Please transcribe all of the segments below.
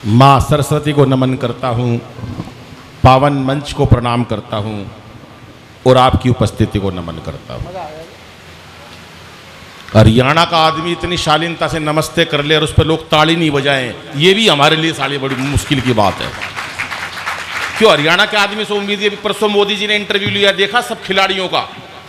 माँ सरस्वती को नमन करता हूँ, पावन मंच को प्रणाम करता हूँ और आपकी उपस्थिति को नमन करता हूँ। हरियाणा का आदमी इतनी शालीनता से नमस्ते कर ले और उस पर लोग ताली नहीं बजाएं, ये भी हमारे लिए साली बड़ी मुश्किल की बात है। क्यों हरियाणा के आदमी से उम्मीद है। परसों मोदी जी ने इंटरव्यू लिया, देखा सब खिलाड़ियों का,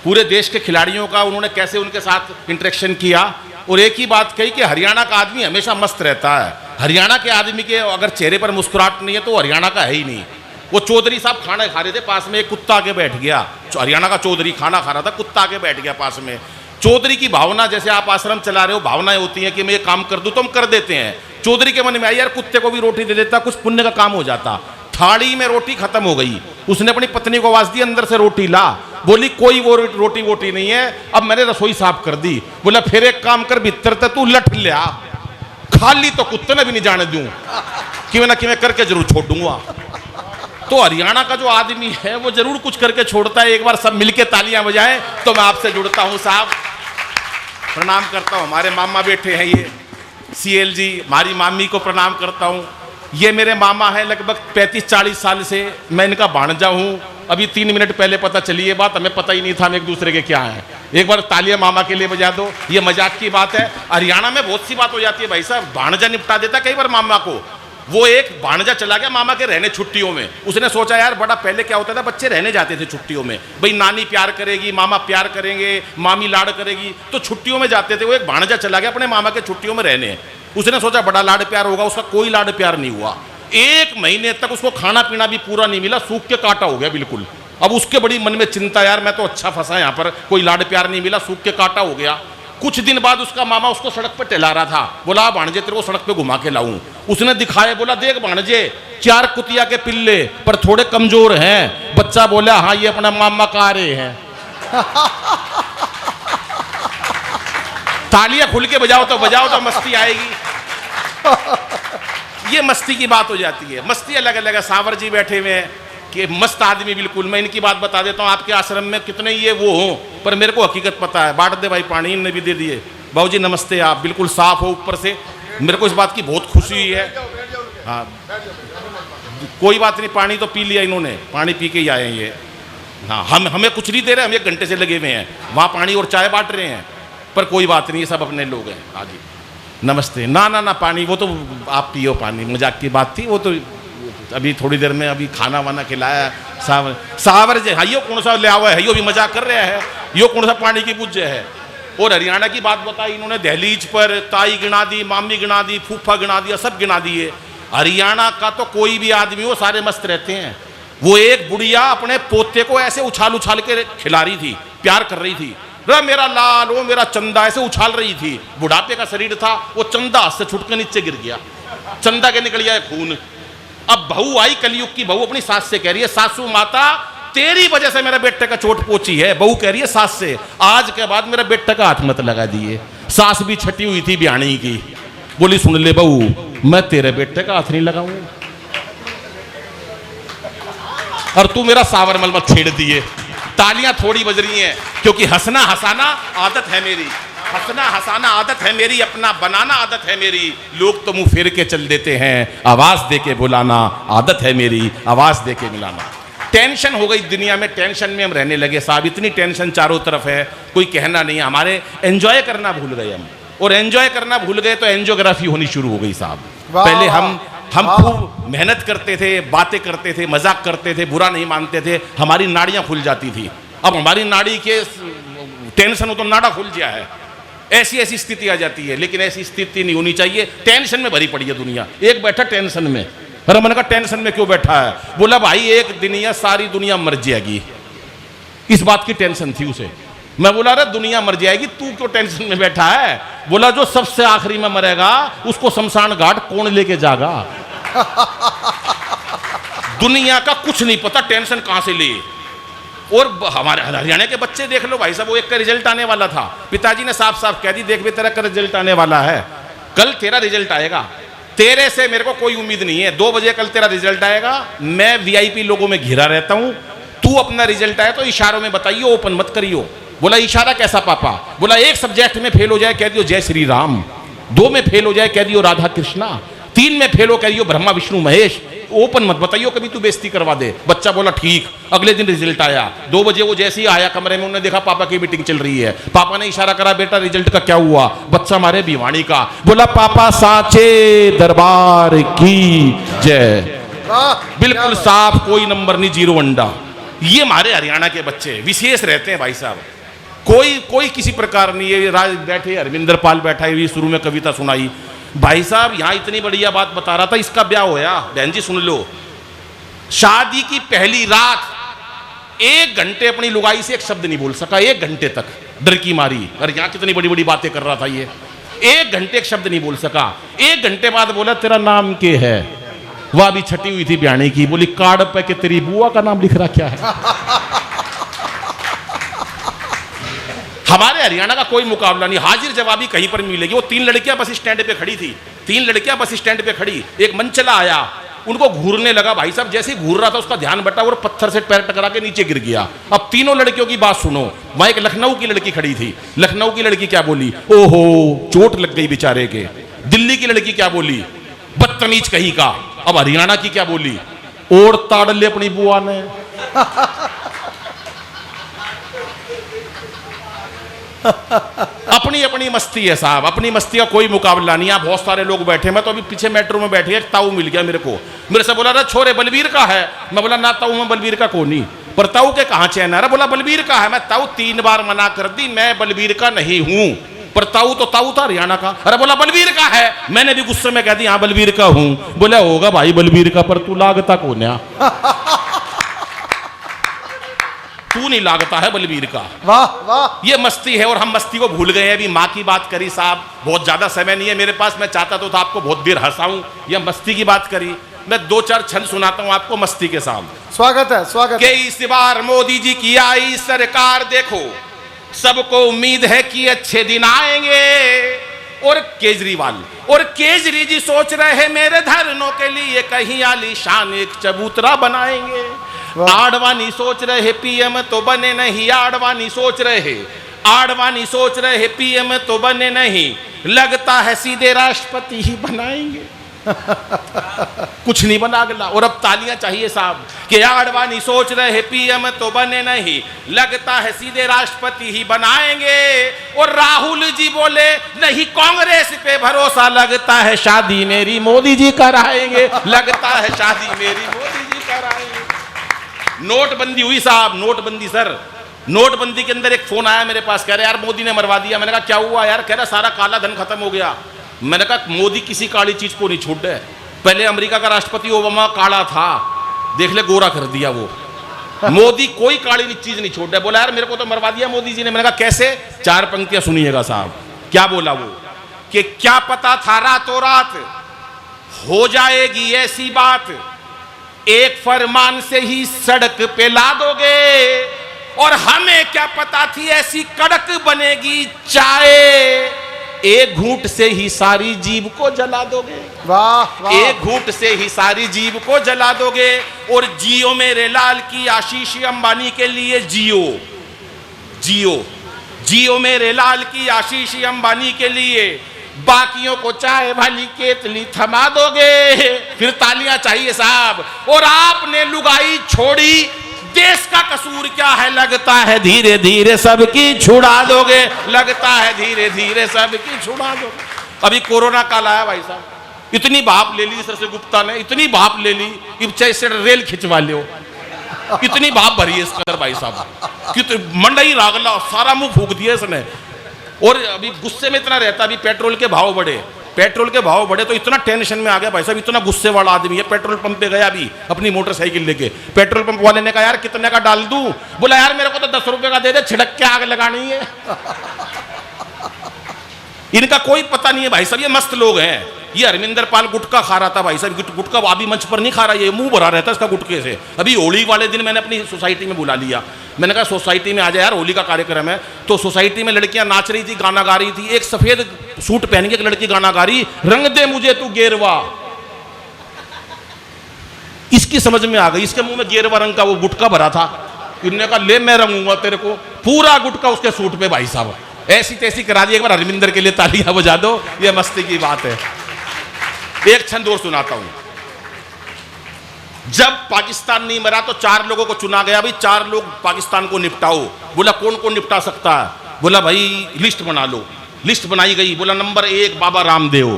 पूरे देश के खिलाड़ियों का, उन्होंने कैसे उनके साथ इंटरेक्शन किया और एक ही बात कही कि हरियाणा का आदमी हमेशा मस्त रहता है। हरियाणा के आदमी के अगर चेहरे पर मुस्कुराहट नहीं है तो हरियाणा का है ही नहीं। वो चौधरी साहब खाना खा रहे थे, पास में एक कुत्ता आके बैठ गया। हरियाणा का चौधरी खाना खा रहा था, कुत्ता आके बैठ गया पास में। चौधरी की भावना, जैसे आप आश्रम चला रहे हो, भावनाएं होती हैं कि मैं ये काम कर दूं तो हम कर देते हैं। चौधरी के मन में आई यार कुत्ते को भी रोटी दे देता, कुछ पुण्य का काम हो जाता। थाली में रोटी खत्म हो गई, उसने अपनी पत्नी को आवाज दी अंदर से रोटी ला। बोली कोई वो रोटी वोटी नहीं है, अब मैंने रसोई साफ कर दी। बोला फिर एक काम कर, भीतर तक तू लठ लिया, खाली तो कुत्ते ने भी नहीं जाने दूं कि मैं ना कि मैं करके जरूर छोड़ दूंगा। तो हरियाणा का जो आदमी है वो जरूर कुछ करके छोड़ता है। एक बार सब मिलके तालियां बजाएं तो मैं आपसे जुड़ता हूं साहब, प्रणाम करता हूं। हमारे मामा बैठे हैं, ये सीएल जी, हमारी मामी को प्रणाम करता हूं। ये मेरे मामा है लगभग 35-40 साल से, मैं इनका भांजा हूं। अभी 3 मिनट पहले पता चली ये बात, हमें पता ही नहीं था हम एक दूसरे के क्या हैं। एक बार तालियां मामा के लिए बजा दो, ये मजाक की बात है। हरियाणा में बहुत सी बात हो जाती है भाई साहब, भांजा निपटा देता कई बार मामा को। वो एक भांजा चला गया मामा के रहने छुट्टियों में, उसने सोचा यार बड़ा पहले क्या होता था, बच्चे रहने जाते थे छुट्टियों में, भाई नानी प्यार करेगी, मामा प्यार करेंगे, मामी लाड़ करेगी, तो छुट्टियों में जाते थे। वो एक भांजा चला गया अपने मामा के छुट्टियों में रहने, उसने सोचा बड़ा लाड़ प्यार होगा, उसका कोई लाड़ प्यार नहीं हुआ। 1 महीने तक उसको खाना पीना भी पूरा नहीं मिला, सूख के काटा हो गया बिल्कुल। अब उसके बड़ी मन में चिंता, यार मैं तो अच्छा फंसा यहाँ पर, कोई लाड़ प्यार नहीं मिला, सूख के काटा हो गया। कुछ दिन बाद उसका मामा उसको सड़क पे टहला रहा था, बोला भाणजे तेरे को सड़क पे घुमा के लाऊं। उसने दिखाया, बोला देख भाणजे 4 कुतिया के पिल्ले पर थोड़े कमजोर हैं। बच्चा बोला हाँ ये अपना मामा का रहे हैं। तालियां खुल के बजाओ तो मस्ती आएगी। ये मस्ती की बात हो जाती है। मस्ती अलग अलग है। सावर जी बैठे हुए हैं कि मस्त आदमी बिल्कुल। मैं इनकी बात बता देता हूँ, आपके आश्रम में कितने ये वो हो, पर मेरे को हकीकत पता है। बांट दे भाई पानी, इनने भी दे दिए। बाबू जी नमस्ते, आप बिल्कुल साफ हो ऊपर से, मेरे को इस बात की बहुत खुशी हुई है। हाँ कोई बात नहीं, पानी तो पी लिया इन्होंने, पानी पी के ही आए हैं ये। हाँ हमें कुछ नहीं दे रहे, हम 1 घंटे से लगे हुए हैं वहाँ, पानी और चाय बांट रहे हैं, पर कोई बात नहीं, ये सब अपने लोग हैं। हाँ जी नमस्ते। ना पानी वो तो आप पियो पानी, मजाक की बात थी वो तो। अभी थोड़ी देर में अभी खाना वाना खिलाया सावर जे हयो कौन सा ले आवा है, यो भी मजाक कर रहा है, यो कौन सा पानी की पूज्य है। और हरियाणा की बात बताई इन्होंने, दहलीज पर ताई गिना दी, मामी गिना दी, फूफा गिना दिया, सब गिना दिए। हरियाणा का तो कोई भी आदमी हो सारे मस्त रहते हैं। वो एक बुढ़िया अपने पोते को ऐसे उछाल के खिला रही थी, प्यार कर रही थी, मेरा लाल वो मेरा चंदा, ऐसे उछाल रही थी। बुढ़ापे का शरीर था, वो चंदा हाथ से छुट के नीचे गिर गया, चंदा के निकल गया खून। अब बहू आई, कलयुग की बहू, अपनी सास से कह रही है सासू माता तेरी वजह से मेरे बेटे का चोट पहुंची है। बहू कह रही है सास से, आज के बाद मेरे बेटे का हाथ मत लगा दिए। सास भी छटी हुई थी ब्याणी की, बोली सुन ले बहू, मैं तेरे बेटे का हाथ नहीं लगाऊंगा और तू मेरा सावरमल मत छेड़ दिए। तालियां थोड़ी बज रही हैं क्योंकि हंसना हंसाना आदत है मेरी, हंसना हंसाना आदत है मेरी, अपना बनाना आदत है मेरी। लोग तो मुंह फेर के चल देते हैं, आवाज दे के बुलाना आदत है मेरी, आवाज दे के मिलाना। टेंशन हो गई दुनिया में, टेंशन में हम रहने लगे साहब, इतनी टेंशन चारों तरफ है, कोई कहना नहीं। हमारे एंजॉय करना भूल गए हम, और एंजॉय करना भूल गए तो एंजियोग्राफी होनी शुरू हो गई साहब। पहले हम खूब मेहनत करते थे, बातें करते थे, मजाक करते थे, बुरा नहीं मानते थे, हमारी नाड़ियां खुल जाती थी। अब हमारी नाड़ी के टेंशन हो तो नाड़ा खुल गया है, ऐसी स्थिति आ जाती है। लेकिन ऐसी स्थिति नहीं होनी चाहिए। टेंशन में भरी पड़ी है दुनिया। एक बैठा टेंशन में, अरे मैंने कहा टेंशन में क्यों बैठा है? बोला भाई एक दिन या सारी दुनिया मर जाएगी, इस बात की टेंशन थी उसे। मैं बोला अरे दुनिया मर जाएगी, तू क्यों टेंशन में बैठा है? बोला जो सबसे आखिरी में मरेगा उसको शमशान घाट कौन लेके जाएगा? दुनिया का कुछ नहीं पता, टेंशन कहां से ले। और हमारे हरियाणा के बच्चे देख लो भाई साहब, वो एक का रिजल्ट आने वाला था, पिताजी ने साफ साफ कह दी देख भी तेरा का रिजल्ट आने वाला है, कल तेरा रिजल्ट आएगा, तेरे से मेरे को कोई उम्मीद नहीं है, 2 बजे कल तेरा रिजल्ट आएगा, मैं वीआईपी लोगों में घिरा रहता हूं, तू अपना रिजल्ट आए तो इशारों में बताइए, ओपन मत करियो। बोला इशारा कैसा पापा? बोला 1 सब्जेक्ट में फेल हो जाए कह दियो जय श्री राम, 2 में फेल हो जाए कह दियो राधा कृष्णा, 3 में फेल हो करियो ब्रह्मा विष्णु महेश, ओपन मत बताइयो कभी तू बेइज्जती करवा दे। बच्चा बोला ठीक। अगले दिन रिजल्ट आया, 2 बजे वो जैसे ही आया कमरे में, उन्होंने देखा पापा की मीटिंग चल रही है। पापा ने इशारा करा, बेटा रिजल्ट का क्या हुआ? बच्चा मारे भिवानी का, बोला पापा साचे दरबार की जय। बिल्कुल साफ, कोई नंबर नहीं, 0 अंडा। ये हमारे हरियाणा के बच्चे विशेष रहते हैं भाई साहब, कोई किसी प्रकार नहीं। ये राज बैठे हरविंदर पाल बैठा है, शुरू में कविता सुनाई भाई साहब, यहां इतनी बढ़िया बात बता रहा था, इसका ब्याह होया। बहन जी सुन लो, शादी की पहली रात 1 घंटे अपनी लुगाई से एक शब्द नहीं बोल सका, 1 घंटे तक, डर की मारी। अरे यहां कितनी बड़ी बड़ी बातें कर रहा था ये, 1 घंटे एक शब्द नहीं बोल सका। 1 घंटे बाद बोला तेरा नाम क्या है? वह भी छटी हुई थी ब्याने की, बोली कार्ड पे के तेरी बुआ का नाम लिख रहा क्या है? हमारे हरियाणा का कोई मुकाबला नहीं, हाजिर जवाबी कहीं पर मिलेगी। वो 3 लड़कियां बस स्टैंड पे खड़ी थी, 3 लड़कियां बस स्टैंड पे खड़ी, एक मंचला आया, उनको घूरने लगा भाई साहब। जैसे ही घूर रहा था उसका ध्यान बटा और पत्थर से पैर टकरा के नीचे गिर गया। अब तीनों लड़कियों की बात सुनो। वहां एक लखनऊ की लड़की खड़ी थी, लखनऊ की लड़की क्या बोली? ओहो चोट लग गई बेचारे के। दिल्ली की लड़की क्या बोली? बदतमीज कहीं का। अब हरियाणा की क्या बोली? और ताड़ ले अपनी बुआ ने। अपनी अपनी मस्ती है साहब, अपनी मस्ती का कोई मुकाबला नहीं। यहाँ बहुत सारे लोग बैठे, मैं तो अभी पीछे मेट्रो में बैठे, ताऊ मिल गया मेरे को, मेरे से बोला छोरे बलबीर का है। मैं बोला ना ताऊ, मैं बलबीर का को नहीं, पर ताऊ के कहाँ चैन है? बोला बलबीर का है। मैं ताऊ 3 बार मना कर दी, मैं बलबीर का नहीं हूं। पर ताऊ तो ताऊ था हरियाणा का। अरे बोला बलबीर का है। मैंने भी गुस्से में कह दी हाँ बलबीर का हूं। बोला होगा भाई बलबीर का, पर तू लागता कौन है? तू नहीं लागता है बलबीर का। वाह वाह, ये मस्ती है और हम मस्ती को भूल गए हैं। अभी माँ की बात करी साहब, बहुत ज्यादा समय नहीं है मेरे पास, मैं चाहता तो था आपको बहुत देर हंसाऊं। ये मस्ती की बात करी, मैं 2-4 छंद सुनाता हूं आपको मस्ती के साथ। स्वागत है, स्वागत है। इस बार मोदी जी की आई सरकार, देखो सबको उम्मीद है कि अच्छे दिन आएंगे। और केजरी जी सोच रहे हैं मेरे धरनों के लिए कहीं आलीशान एक चबूतरा बनाएंगे। आडवाणी सोच रहे पीएम तो बने नहीं, आडवाणी सोच रहे पीएम तो बने नहीं, लगता है सीधे राष्ट्रपति ही बनाएंगे। कुछ नहीं बना अगला। और अब तालियां चाहिए साहब कि आडवाणी सोच रहे पीएम तो बने नहीं, लगता है सीधे राष्ट्रपति ही बनाएंगे। और राहुल जी बोले नहीं कांग्रेस पे भरोसा, लगता है शादी मेरी मोदी जी कराएंगे, लगता है शादी मेरी मोदी जी कराएंगे। नोटबंदी हुई साहब, नोटबंदी सर, नोटबंदी के अंदर एक फोन आया मेरे पास, कह रहे यार मोदी ने मरवा दिया। मैंने कहा क्या हुआ यार? कह रहा सारा काला धन खत्म हो गया। मैंने कहा मोदी किसी काली चीज को नहीं छोड़ रहे। पहले अमेरिका का राष्ट्रपति ओबामा काला था, देख ले गोरा कर दिया वो। मोदी कोई काली चीज नहीं छोड़ रहा। बोला यार मेरे को तो मरवा दिया मोदी जी ने। मैंने कहा कैसे? 4 पंक्तियां सुनिएगा साहब। क्या बोला वो कि क्या पता था रातों रात हो जाएगी ऐसी बात, एक फरमान से ही सड़क पे ला दोगे, और हमें क्या पता थी ऐसी कड़क बनेगी चाय, एक घूंट से ही सारी जीभ को जला दोगे। वाह वाह, एक घूंट से ही सारी जीभ को जला दोगे। और जियो मेरे लाल की आशीष अंबानी के लिए जियो, जियो, जियो मेरे लाल की आशीष अंबानी के लिए, बाकियों को चाय वाली केतली थमा दोगे। फिर तालियां चाहिए साहब। और आपने लुगाई छोड़ी, देश का कसूर क्या है, लगता है धीरे धीरे सबकी छुड़ा दोगे, लगता है धीरे धीरे सबकी छुड़ा दोगे। अभी कोरोना काल आया भाई साहब, इतनी भाप ले ली सर से गुप्ता ने, इतनी भाप ले ली कि चाहे से रेल खिंचवा लो, इतनी भाप भरी है इस कदर भाई साहब कि मंडई रागला सारा मुंह फूक दिया इसने। और अभी गुस्से में इतना रहता, अभी पेट्रोल के भाव बढ़े, पेट्रोल के भाव बढ़े तो इतना टेंशन में आ गया भाई साहब, इतना गुस्से वाला आदमी है। पेट्रोल पंप पे गया अभी अपनी मोटरसाइकिल लेके, पेट्रोल पंप वाले ने कहा यार कितने का डाल दूं? बोला यार मेरे को तो 10 रुपए का दे दे, छिड़क के आग लगानी है। इनका कोई पता नहीं है भाई साहब, ये मस्त लोग हैं। ये हरमिंदर पाल गुटखा खा रहा था भाई साहब, गुटखा अभी मंच पर नहीं खा रहा, ये मुंह भरा रहता है इसका गुटखे से। अभी होली वाले दिन मैंने अपनी सोसाइटी में बुला लिया, मैंने कहा सोसाइटी में आ जाए यार, होली का कार्यक्रम है। तो सोसाइटी में लड़कियां नाच रही थी, गाना गा रही थी। एक सफेद सूट पहन के एक लड़की गाना गा रही, रंग दे मुझे तू गेरवा। इसकी समझ में आ गई, इसके मुंह में गेरवा रंग का वो गुटखा भरा था। इन्होंने कहा ले मैं रंगूंगा तेरे को, पूरा गुटखा उसके सूट पे भाई साहब, ऐसी तैसी करा दी। एक बार हरमिंदर के लिए तालियां बजा दो, ये मस्ती की बात है। एक छंद और सुनाता हूं। जब पाकिस्तान नहीं मरा तो 4 लोगों को चुना गया, भाई 4 लोग पाकिस्तान को निपटाओ। बोला कौन कौन निपटा सकता है? बोला भाई लिस्ट बना लो। लिस्ट बनाई गई। बोला नंबर 1 बाबा रामदेव।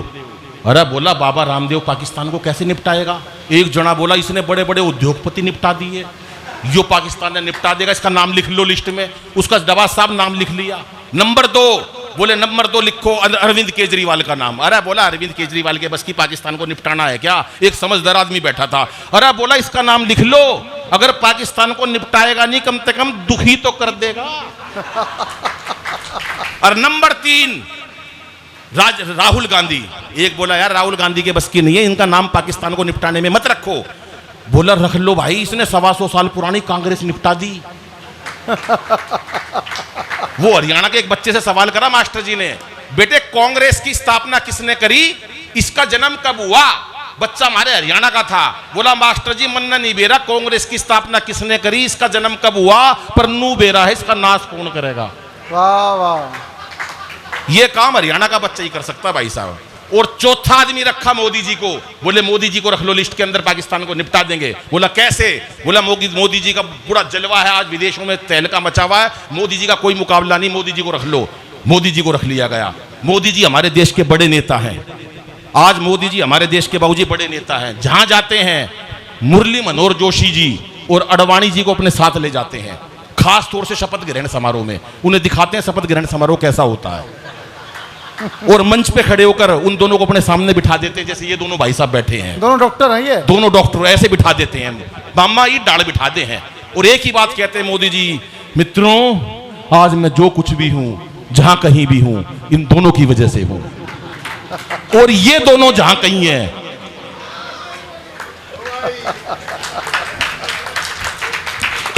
अरे बोला बाबा रामदेव पाकिस्तान को कैसे निपटाएगा? एक जना बोला इसने बड़े बड़े उद्योगपति निपटा दिए, जो पाकिस्तान ने निपटा देगा, इसका नाम लिख लो लिस्ट में। उसका नवाज साहब नाम लिख लिया। नंबर 2 बोले नंबर 2 लिखो अरविंद केजरीवाल का नाम। अरे बोला अरविंद केजरीवाल के बस की पाकिस्तान को निपटाना है क्या? एक समझदार आदमी बैठा था। अरे बोला इसका नाम लिख लो, अगर पाकिस्तान को निपटाएगा नहीं कम से कम दुखी तो कर देगा। और नंबर 3 राहुल गांधी। एक बोला यार राहुल गांधी के बस की नहीं है, इनका नाम पाकिस्तान को निपटाने में मत रखो। बोला रख लो भाई, इसने 125 साल पुरानी कांग्रेस निपटा दी। वो हरियाणा के एक बच्चे से सवाल करा मास्टर जी ने, बेटे कांग्रेस की स्थापना किसने करी, इसका जन्म कब हुआ? बच्चा हमारे हरियाणा का था। बोला मास्टर जी मन्ना नहीं बेरा, कांग्रेस की स्थापना किसने करी, इसका जन्म कब हुआ, पर नू बेरा है, इसका नाश कौन करेगा? वाह वाह, ये काम हरियाणा का बच्चा ही कर सकता है भाई साहब। और चौथा आदमी रखा मोदी जी को। बोले मोदी जी को रख लो लिस्ट के अंदर, पाकिस्तान को निपटा देंगे। बोला कैसे? बोला मोदी जी का पूरा जलवा है, आज विदेशों में तहलका मचा हुआ है, मोदी जी का कोई मुकाबला नहीं, मोदी जी को रख लो। मोदी जी को रख लिया गया। मोदी जी हमारे देश के बड़े नेता हैं। आज मोदी जी हमारे देश के बाबूजी बड़े नेता हैं। जहां जाते हैं मुरली मनोहर जोशी जी और अडवाणी जी को अपने साथ ले जाते हैं, खास तौर से शपथ ग्रहण समारोह में। उन्हें दिखाते हैं शपथ ग्रहण समारोह कैसा होता है, और मंच पे खड़े होकर उन दोनों को अपने सामने बिठा देते हैं। जैसे ये दोनों भाई साहब बैठे हैं, दोनों डॉक्टर हैं, ये दोनों डॉक्टर ऐसे बिठा देते हैं, मामा ये डाल बिठाते हैं, और एक ही बात कहते हैं मोदी जी, मित्रों आज मैं जो कुछ भी हूं, जहां कहीं भी हूं, इन दोनों की वजह से हूं, और ये दोनों जहां कहीं हैं।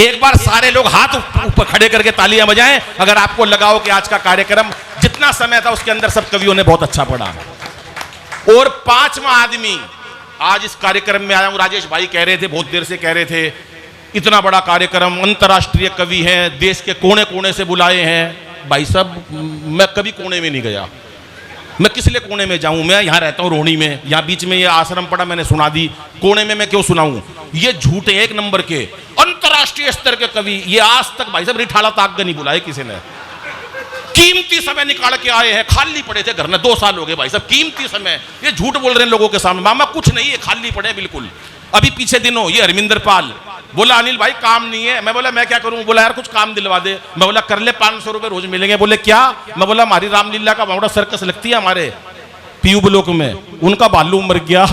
एक बार सारे लोग हाथ ऊपर खड़े करके तालियां बजाएं अगर आपको लगाओ कि आज का कार्यक्रम जितना समय था उसके अंदर सब कवियों ने बहुत अच्छा पढ़ा। और 5वां आदमी आज इस कार्यक्रम में आया हूं। राजेश भाई कह रहे थे, बहुत देर से कह रहे थे, इतना बड़ा कार्यक्रम, अंतर्राष्ट्रीय कवि हैं, देश के कोने कोने से बुलाए हैं। भाई साहब मैं कभी कोने में नहीं गया, मैं किस लिए कोने में जाऊं? मैं यहां रहता हूं रोहिणी में, यहां बीच में ये आश्रम पड़ा, मैंने सुना दी, कोने में मैं क्यों सुनाऊं? ये झूठे 1 नंबर के अंतर्राष्ट्रीय स्तर के कवि, ये आज तक भाई साहब रिठाला ताक नहीं बुलाए किसी ने। कीमती समय निकाल के आए हैं, खाली पड़े थे घर में, 2 साल हो गए भाई साहब, कीमती समय। ये झूठ बोल रहे हैं लोगों के सामने, मामा कुछ नहीं है, खाली पड़े बिल्कुल। अभी पीछे दिनों ये हरमिंदर पाल बोला अनिल भाई काम नहीं है। मैं बोला मैं क्या करूं? बोला यार कुछ काम दिलवा दे। मैं बोला कर ले, 500 रुपए रोज मिलेंगे। बोले क्या? मैं बोला हमारी रामलीला का बड़ा सर्कस लगती है हमारे पीयू ब्लॉक में, उनका भालू मर गया।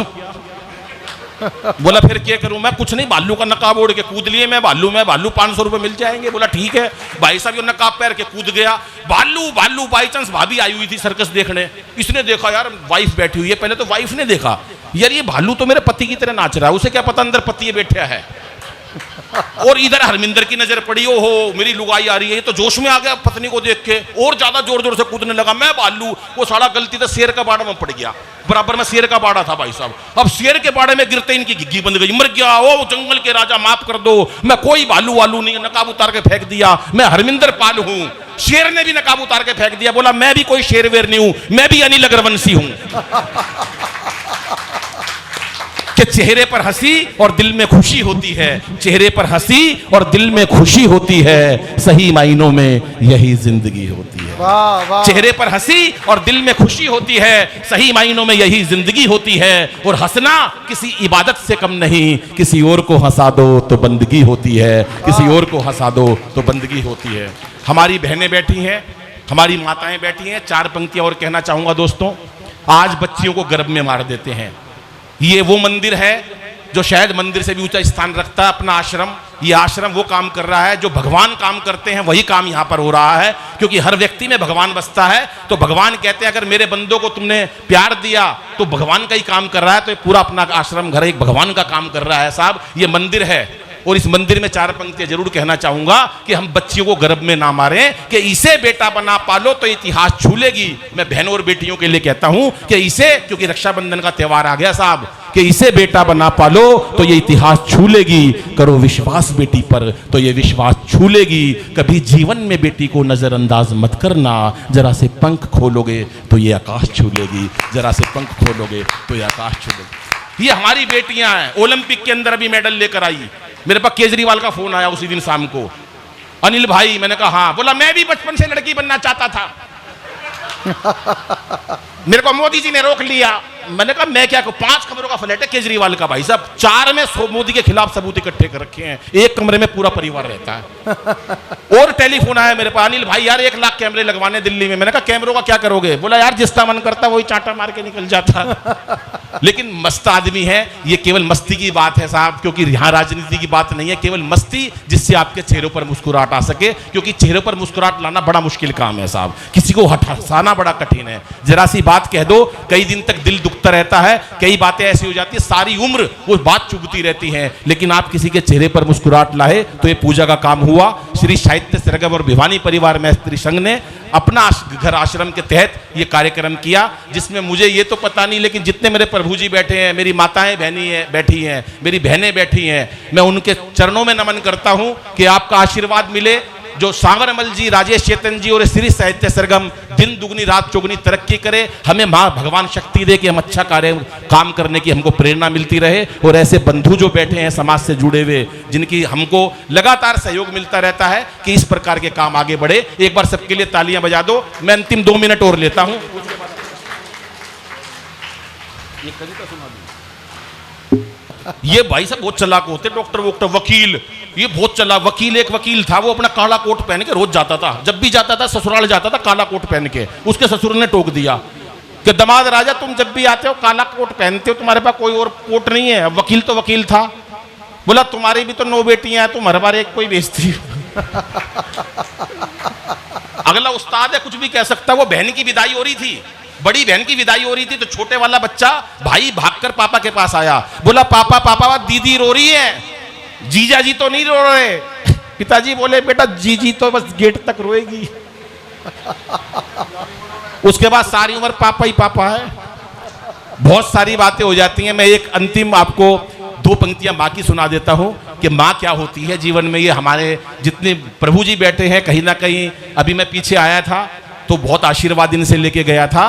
बोला फिर क्या करूं? मैं कुछ नहीं, भालू का नकाब ओढ़ के कूद लिए, मैं भालू 500 रुपए मिल जाएंगे। बोला ठीक है। भाई साहब ये नकाब पहन के कूद गया, भालू बाई चांस भाभी आई हुई थी सर्कस देखने, इसने देखा यार वाइफ बैठी हुई है, पहले तो वाइफ ने देखा यार ये भालू तो मेरे पति की तरह नाच रहा है, उसे क्या पता अंदर पति बैठा है। और इधर हरमिंदर की नजर पड़ी, ओहो मेरी लुगाई आ रही है, ये तो जोश में आ गया पत्नी को देख के, और ज्यादा जोर जोर से कूदने लगा। मैं भालू, वो साला गलती से शेर का बाड़ा में पड़ गया, बराबर में शेर का बाड़ा था भाई साहब। अब शेर के बाड़े में गिरते इनकी घिग्गी बंद गई, मर गया। ओ जंगल के राजा माफ कर दो, मैं कोई भालू वालू नहीं, नकाब उतार के फेंक दिया, मैं हरमिंदर पाल हूं। शेर ने भी नकाब उतार के फेंक दिया, बोला मैं भी कोई शेरवेर नहीं हूं, मैं भी अनिल अग्रवंशी हूं। कि चेहरे पर हंसी और दिल में खुशी होती है, चेहरे पर हंसी और दिल में खुशी होती है, सही मायनों में यही जिंदगी होती है। वाह वाह, चेहरे पर हंसी और दिल में खुशी होती है, सही मायनों में यही जिंदगी होती है। और हंसना किसी इबादत से कम नहीं, किसी और को हंसा दो तो बंदगी होती है, किसी और को हंसा दो तो बंदगी होती है। हमारी बहनें बैठी हैं, हमारी माताएं बैठी हैं। 4 पंक्तियां और कहना चाहूंगा दोस्तों। आज बच्चियों को गर्भ में मार देते हैं। ये वो मंदिर है जो शायद मंदिर से भी ऊंचा स्थान रखता है, अपना आश्रम। ये आश्रम वो काम कर रहा है जो भगवान काम करते हैं, वही काम यहाँ पर हो रहा है, क्योंकि हर व्यक्ति में भगवान बसता है। तो भगवान कहते हैं अगर मेरे बंदों को तुमने प्यार दिया तो भगवान का ही काम कर रहा है। तो ये पूरा अपना आश्रम घर एक भगवान का काम कर रहा है साहब। ये मंदिर है, और इस मंदिर में 4 पंक्तियां जरूर कहना चाहूंगा कि हम बच्चियों को गर्भ में ना मारें कि इसे बेटा बना पालो तो इतिहास छू लेगी। मैं बहनों और बेटियों के लिए कहता हूं कि इसे, क्योंकि रक्षाबंधन का त्योहार आ गया साहब, कि इसे बेटा बना पालो तो ये इतिहास छू लेगी। करो विश्वास बेटी पर तो ये विश्वास छू लेगी। कभी जीवन में बेटी को नजरअंदाज मत करना, जरा से पंख खोलोगे तो ये आकाश छू लेगी, जरा से पंख खोलोगे तो ये आकाश छू लेगी। ये हमारी बेटियां हैं, ओलंपिक के अंदर अभी मेडल लेकर आई। मेरे पास केजरीवाल का फोन आया उसी दिन शाम को, अनिल भाई, मैंने कहा हाँ। बोला मैं भी बचपन से लड़की बनना चाहता था, मेरे को मोदी जी ने रोक लिया। मैंने कहा मैं क्या कहूं, 5 कमरों का फ्लैट है केजरीवाल का भाई साहब, 4 में मोदी के खिलाफ सबूत इकट्ठे कर रखे हैं, 1 कमरे में पूरा परिवार रहता है। और टेलीफोन आया मेरे पास, अनिल भाई यार 1 लाख कैमरे लगवाने दिल्ली में। मैंने कहा कैमरों का क्या करोगे? बोला यार जिसका मन करता वही चांटा मार के निकल जाता। लेकिन मस्त आदमी है, ये केवल मस्ती की बात है साहब, क्योंकि यहां राजनीति की बात नहीं है, केवल मस्ती जिससे आपके चेहरों पर मुस्कुराहट आ सके, क्योंकि चेहरों पर मुस्कुराहट लाना बड़ा मुश्किल काम है साहब, किसी को हंसाना बड़ा कठिन है। जरा सी बात कह दो कई दिन तक दिल दुखता रहता है, कई बातें ऐसी हो जाती है सारी उम्र वो बात चुभती रहती है, लेकिन आप किसी के चेहरे पर मुस्कुराहट लाए तो ये पूजा का काम हुआ। श्री साहित्य सरगम और भिवानी परिवार मैत्री संघ ने अपना घर आश्रम के तहत ये कार्यक्रम किया, जिसमें मुझे ये तो पता नहीं, लेकिन जितने मेरे प्रभु जी बैठे हैं, मेरी माताएं बहनी है बैठी हैं, मेरी बहनें बैठी हैं, मैं उनके चरणों में नमन करता हूं कि आपका आशीर्वाद मिले। जो सांवरमल जी, राजेश चेतन जी और श्री साहित्य सरगम दिन दुगनी रात चौगुनी तरक्की करे, हमें मां भगवान शक्ति दे कि हम अच्छा काम करने की हमको प्रेरणा मिलती रहे। और ऐसे बंधु जो बैठे हैं समाज से जुड़े हुए, जिनकी हमको लगातार सहयोग मिलता रहता है कि इस प्रकार के काम आगे बढ़े, एक बार सबके लिए तालियां बजा दो। मैं अंतिम 2 मिनट और लेता हूं। ये भाई साहब बहुत चालाक होते, डॉक्टर वकील, ये बहुत चला वकील। एक वकील था, वो अपना काला कोट पहन के रोज जाता था, जब भी जाता था ससुराल जाता था काला कोट पहन के। उसके ससुर ने टोक दिया कि दामाद राजा तुम जब भी आते हो काला कोट पहनते हो, तुम्हारे पास कोई और कोट नहीं है। वकील तो वकील था। बोला तुम्हारी भी तो 9 बेटियां हैं, तुम हर बार एक कोई बेचती हो। अगला उस्ताद है, कुछ भी कह सकता है। वो बहन की विदाई हो रही थी, बड़ी बहन की विदाई हो रही थी, तो छोटे वाला बच्चा भाई भागकर पापा के पास आया। बोला पापा पापा दीदी रो रही है, जीजा जी तो नहीं रो रहे। पिताजी बोले बेटा जीजी तो बस गेट तक रोएगी। उसके बाद सारी उम्र पापा ही पापा है। बहुत सारी बातें हो जाती हैं। मैं एक अंतिम आपको 2 पंक्तियां बाकी सुना देता हूं कि माँ क्या होती है जीवन में। ये हमारे जितने प्रभु जी बैठे हैं, कहीं ना कहीं अभी मैं पीछे आया था तो बहुत आशीर्वाद इनसे लेके गया था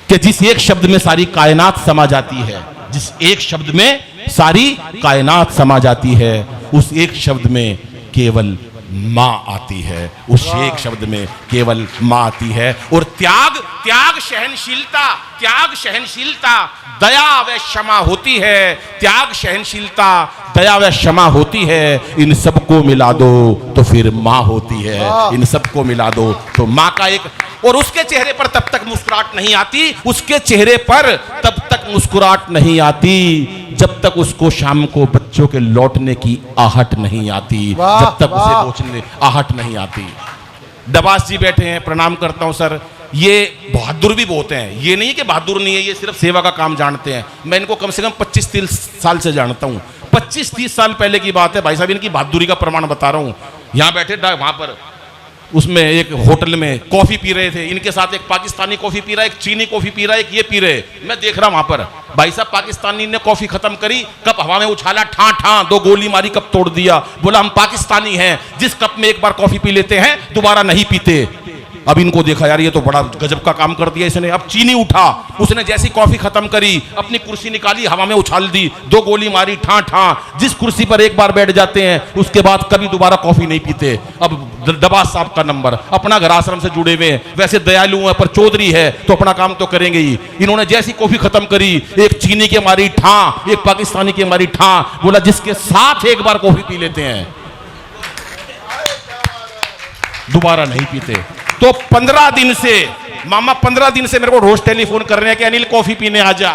कि जिस एक शब्द में सारी कायनात समा जाती है, जिस एक शब्द में सारी कायनात समा जाती है, उस एक शब्द में केवल मां आती है, उस एक शब्द में केवल मां आती है। और त्याग त्याग सहनशीलता, त्याग सहनशीलता दया व क्षमा होती है। त्याग सहनशीलता दया व क्षमा होती है। इन सबको मिला दो तो फिर मां होती है। इन सबको मिला दो तो मां का एक, और उसके चेहरे पर तब तक मुस्कुराहट नहीं आती, उसके चेहरे पर तब तक मुस्कुराहट नहीं आती जब तक उसको शाम को बच्चों के लौटने की आहट नहीं आती, जब तक उसे पहुंचने आहट नहीं आती। दबास जी बैठे हैं, प्रणाम करता हूं सर। ये बहादुर भी बहुत हैं, ये नहीं कि बहादुर नहीं है, ये सिर्फ सेवा का काम जानते हैं। मैं इनको कम से कम 25-30 साल से जानता हूं। 25-30 साल पहले की बात है भाई साहब, इनकी बहादुरी का प्रमाण बता रहा हूं। यहां बैठे वहां पर उसमें एक होटल में कॉफी पी रहे थे, इनके साथ एक पाकिस्तानी कॉफी पी रहा है, एक चीनी कॉफी पी रहा है, एक ये पी रहे। मैं देख रहा वहां पर भाई साहब, पाकिस्तानी ने कॉफी खत्म करी, कप हवा में उछाला, ठा ठा 2 गोली मारी, कप तोड़ दिया। बोला हम पाकिस्तानी हैं, जिस कप में एक बार कॉफी पी लेते हैं दोबारा नहीं पीते। अब इनको देखा यार ये तो बड़ा गजब का काम कर दिया इसने। अब चीनी उठा, उसने जैसी कॉफी खत्म करी अपनी कुर्सी निकाली, हवा में उछाल दी, 2 गोली मारी, ठा ठा। जिस कुर्सी पर एक बार बैठ जाते हैं उसके बाद कभी दोबारा कॉफी नहीं पीते। अब दबास साहब का नंबर, अपना घर आश्रम से जुड़े हुए, वैसे दयालु हैं पर चौधरी है तो अपना काम तो करेंगे ही। इन्होंने जैसी कॉफी खत्म करी, एक चीनी के मारी ठा, एक पाकिस्तानी के मारी ठा। बोला जिसके साथ एक बार कॉफी पी लेते हैं दोबारा नहीं पीते। तो 15 दिन से मामा 15 दिन से मेरे को रोज टेलीफोन कर रहे हैं कि अनिल कॉफी पीने आ जा।